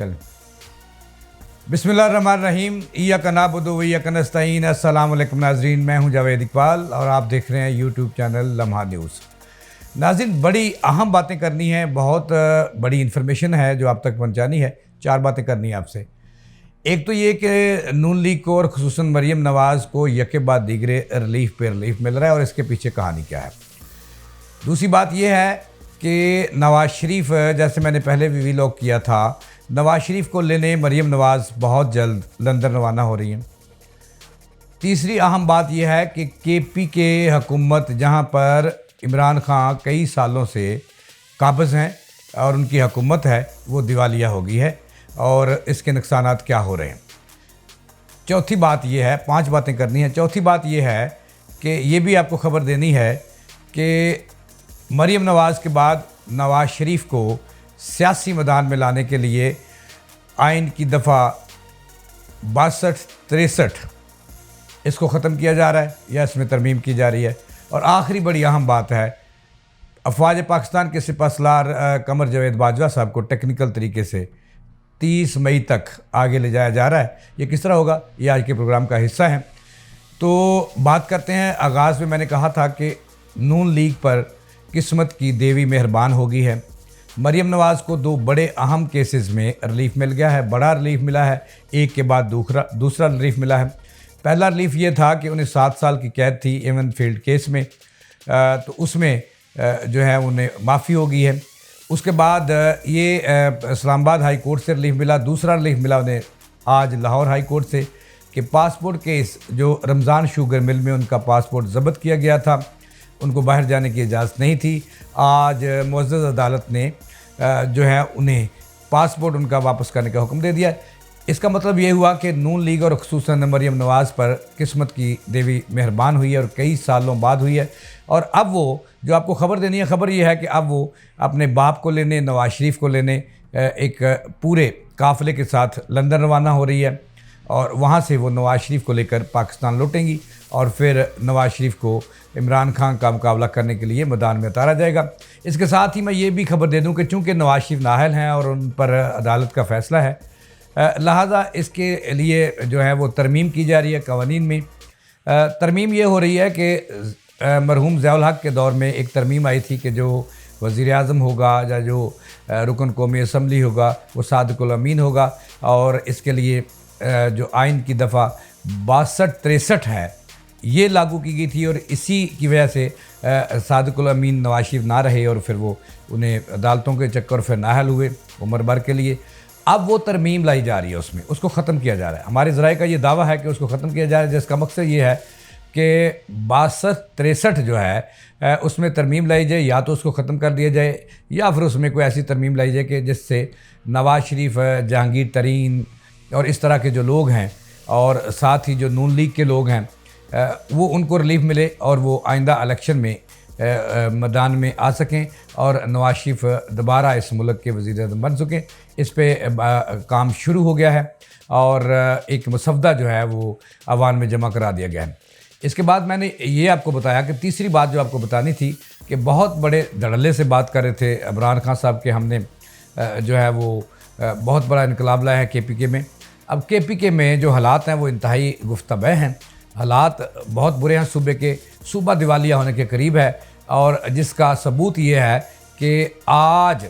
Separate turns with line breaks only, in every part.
चल बिस्मिल्लाहिर्रहमानिर्रहीम इय्याका नअबुदु व इय्याका नस्तईन। अस्सलाम वालेकुम नाज़रीन, मैं हूं जावेद इकबाल और आप देख रहे हैं यूट्यूब चैनल लम्हा न्यूज़। नाज़रीन, बड़ी अहम बातें करनी है, बहुत बड़ी इन्फॉर्मेशन है जो आप तक पहुंचानी है। 4 बातें करनी है आपसे। एक तो ये कि नून लीग को और खुसूसन मरीम नवाज़ को यके बाद दीगरे रिलीफ पे रिलीफ मिल रहा है और इसके पीछे कहानी क्या है। दूसरी बात यह है कि नवाज़ शरीफ, जैसे मैंने पहले भी व्लॉग किया था, नवाज़ शरीफ को लेने मरीम नवाज़ बहुत जल्द लंदन रवाना हो रही हैं। तीसरी अहम बात यह है कि केपी के हुकूमत, जहां पर इमरान खान कई सालों से काबिज़ हैं और उनकी हुकूमत है, वो दिवालिया हो गई है और इसके नुकसानात क्या हो रहे हैं। चौथी बात यह है, 5 बातें करनी हैं। चौथी बात यह है कि ये भी आपको ख़बर देनी है कि मरीम नवाज़ के बाद नवाज़ शरीफ को सियासी मैदान में लाने के लिए आइन की दफ़ा 62-63 इसको ख़त्म किया जा रहा है या इसमें तरमीम की जा रही है। और आखिरी बड़ी अहम बात है, अफवाज पाकिस्तान के सिपहसालार कमर जावेद बाजवा साहब को टेक्निकल तरीके से 30 मई तक आगे ले जाया जा रहा है। ये किस तरह होगा, ये आज के प्रोग्राम का हिस्सा है। तो बात करते हैं। आगाज़ में मैंने कहा था कि नून लीग पर किस्मत की देवी मेहरबान हो गई है। मरीम नवाज़ को 2 बड़े अहम केसेस में रिलीफ मिल गया है, बड़ा रिलीफ मिला है, एक के बाद दूसरा रिलीफ मिला है। पहला रिलीफ ये था कि उन्हें 7 साल की कैद थी एवन फील्ड केस में, तो उसमें जो है उन्हें माफ़ी हो गई है। उसके बाद ये इस्लामाबाद हाई कोर्ट से रिलीफ मिला। दूसरा रिलीफ मिला उन्हें आज लाहौर हाई कोर्ट से कि पासपोर्ट केस जो रमज़ान शुगर मिल में उनका पासपोर्ट ज़ब्त किया गया था, उनको बाहर जाने की इजाज़त नहीं थी। आज मुअज़्ज़ज़ अदालत ने जो है उन्हें पासपोर्ट उनका वापस करने का हुक्म दे दिया। इसका मतलब ये हुआ कि नून लीग और खुसूसन मरीम नवाज़ पर किस्मत की देवी मेहरबान हुई है और कई सालों बाद हुई है। और अब वो जो आपको ख़बर देनी है, ख़बर ये है कि अब वो अपने बाप को लेने, नवाज़ शरीफ को लेने एक पूरे काफ़िले के साथ लंदन रवाना हो रही है और वहाँ से वो नवाज़ शरीफ को लेकर पाकिस्तान लौटेंगी और फिर नवाज़ शरीफ को इमरान खान का मुकाबला करने के लिए मैदान में उतारा जाएगा। इसके साथ ही मैं ये भी खबर दे दूं कि चूँकि नवाज़ शरीफ नाअहल हैं और उन पर अदालत का फ़ैसला है, लिहाजा इसके लिए जो है वो तरमीम की जा रही है कवानीन में। तरमीम ये हो रही है कि मरहूम ज़ियाउल हक़ के दौर में एक तरमीम आई थी कि जो वज़ीर आज़म होगा या जो रुकन कौमी असम्बली होगा वो सादिकुल अमीन होगा और इसके लिए जो आइन की दफ़ा 62-63 है ये लागू की गई थी और इसी की वजह से सादिकुल अमीन नवाज़ शरीफ ना रहे और फिर वो उन्हें अदालतों के चक्कर फिर नाअहल हुए उम्र भर के लिए। अब वो तरमीम लाई जा रही है, उसमें उसको ख़त्म किया जा रहा है। हमारे ज़राए का ये दावा है कि उसको ख़त्म किया जा रहा है, जिसका मकसद ये है कि 62-63 जो है उसमें तरमीम लाई जाए, या तो उसको ख़त्म कर दिया जाए या फिर उसमें कोई ऐसी तरमीम लाई जाए कि जिससे नवाज़ शरीफ, जहांगीर तरीन और इस तरह के जो लोग हैं और साथ ही जो नून लीग के लोग हैं वो उनको रिलीफ मिले और वो आइंदा इलेक्शन में मैदान में आ सकें और नवाज़ शरीफ दोबारा इस मुल्क के वज़ीर आज़म बन सकें। इस पे काम शुरू हो गया है और एक मसवदा जो है वो अवान में जमा करा दिया गया है। इसके बाद मैंने ये आपको बताया कि तीसरी बात जो आपको बतानी थी कि बहुत बड़े धड़ल्ले से बात कर रहे थे इमरान खान साहब के, हमने जो है वो बहुत बड़ा इनकलाब लाया है KPK में। अब KPK में जो हालात हैं वो इंतहाई गुफ्तबह हैं, हालात बहुत बुरे हैं। सूबा दिवालिया होने के करीब है और जिसका सबूत ये है कि आज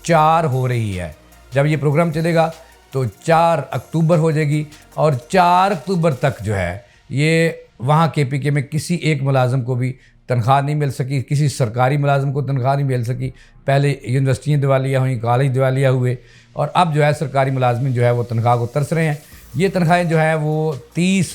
4 हो रही है, जब ये प्रोग्राम चलेगा तो 4 अक्टूबर हो जाएगी और 4 अक्टूबर तक जो है ये वहाँ KPK में किसी एक मुलाजम को भी तनख्वाह नहीं मिल सकी, किसी सरकारी मुलाजम को तनख्वाह नहीं मिल सकी। पहले यूनिवर्सिटियाँ दिवालिया हुई, कॉलेज दिवालिया हुए और अब जो है सरकारी मुलाजमिन जो है वो तनख्वाह को तरस रहे हैं। ये तनख्वाहें जो है वो 30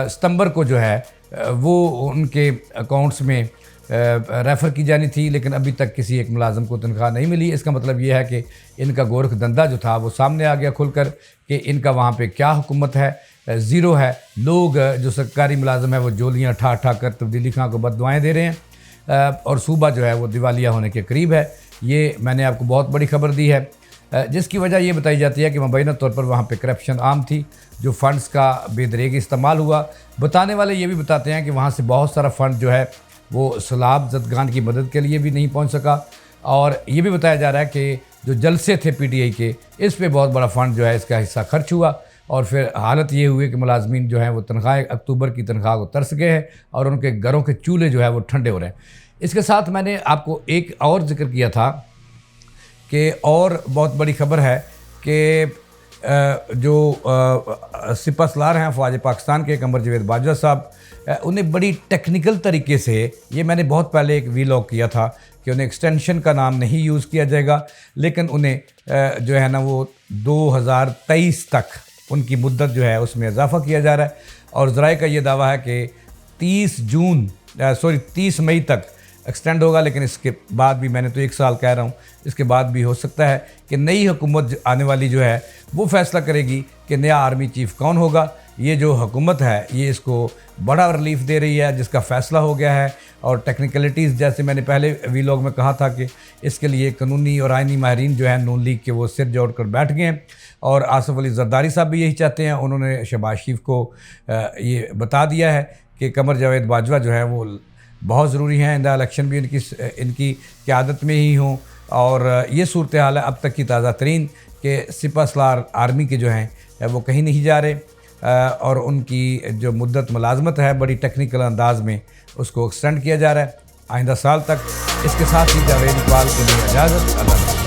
सितंबर को जो है वो उनके अकाउंट्स में रेफ़र की जानी थी, लेकिन अभी तक किसी एक मुलाजम को तनख्वाह नहीं मिली। इसका मतलब ये है कि इनका गोरख धंधा जो था वो सामने आ गया खुलकर कि इनका वहाँ पे क्या हुकूमत है, ज़ीरो है। लोग जो सरकारी मुलाजम है वो जोलियाँ ठा ठा कर तब्दीली खां को बददुआएँ दे रहे हैं और सूबा जो है वो दिवालिया होने के करीब है। ये मैंने आपको बहुत बड़ी खबर दी है, जिसकी वजह ये बताई जाती है कि मुबैना तौर पर वहाँ पे करप्शन आम थी, जो फ़ंड्स का बेदरेग इस्तेमाल हुआ। बताने वाले ये भी बताते हैं कि वहाँ से बहुत सारा फ़ंड जो है वो सैलाब ज़दगान की मदद के लिए भी नहीं पहुँच सका और ये भी बताया जा रहा है कि जो जलसे थे पीटीआई के, इस पे बहुत बड़ा फ़ंड जो है इसका हिस्सा खर्च हुआ और फिर हालत ये हुई कि मुलाजमीन जो हैं वो तनख्वाह अक्टूबर की तनख्वाह को तरस गए हैं और उनके घरों के चूल्हे जो है वो ठंडे हो रहे हैं। इसके साथ मैंने आपको एक और जिक्र किया था कि और बहुत बड़ी खबर है कि जो सिपह सलार हैं फ़ौज पाकिस्तान के कमर जावेद बाजवा साहब, उन्हें बड़ी टेक्निकल तरीके से, ये मैंने बहुत पहले एक वीलॉग किया था कि उन्हें एक्सटेंशन का नाम नहीं यूज़ किया जाएगा, लेकिन उन्हें जो है ना वो 2023 तक उनकी मुद्दत जो है उसमें इजाफा किया जा रहा है। और ज़राए का ये दावा है कि 30 मई तक एक्सटेंड होगा, लेकिन इसके बाद भी, मैंने तो 1 साल कह रहा हूँ, इसके बाद भी हो सकता है कि नई हुकूमत आने वाली जो है वो फैसला करेगी कि नया आर्मी चीफ़ कौन होगा। ये जो हुकूमत है ये इसको बड़ा रिलीफ दे रही है, जिसका फ़ैसला हो गया है। और टेक्निकलिटीज़, जैसे मैंने पहले वीलॉग में कहा था कि इसके लिए कानूनी और आइनी माहिरीन जो है नून लीग के वो सिर जोड़ कर बैठ गए हैं और आसिफ अली जरदारी साहब भी यही चाहते हैं। उन्होंने शहबाज शरीफ को ये बता दिया है कि कमर जावेद बाजवा जो है वो बहुत ज़रूरी हैं, इंदा इलेक्शन भी इनकी क़यादत में ही हों। और ये सूरत हाल है अब तक की ताज़ा तरीन कि सिपह सलार आर्मी के जो हैं वो कहीं नहीं जा रहे और उनकी जो मुद्दत मुलाजमत है बड़ी टेक्निकल अंदाज में उसको एक्सटेंड किया जा रहा है आइंदा साल तक। इसके साथ ही जावेद इकबाल को दी इजाज़त। अल्लाह।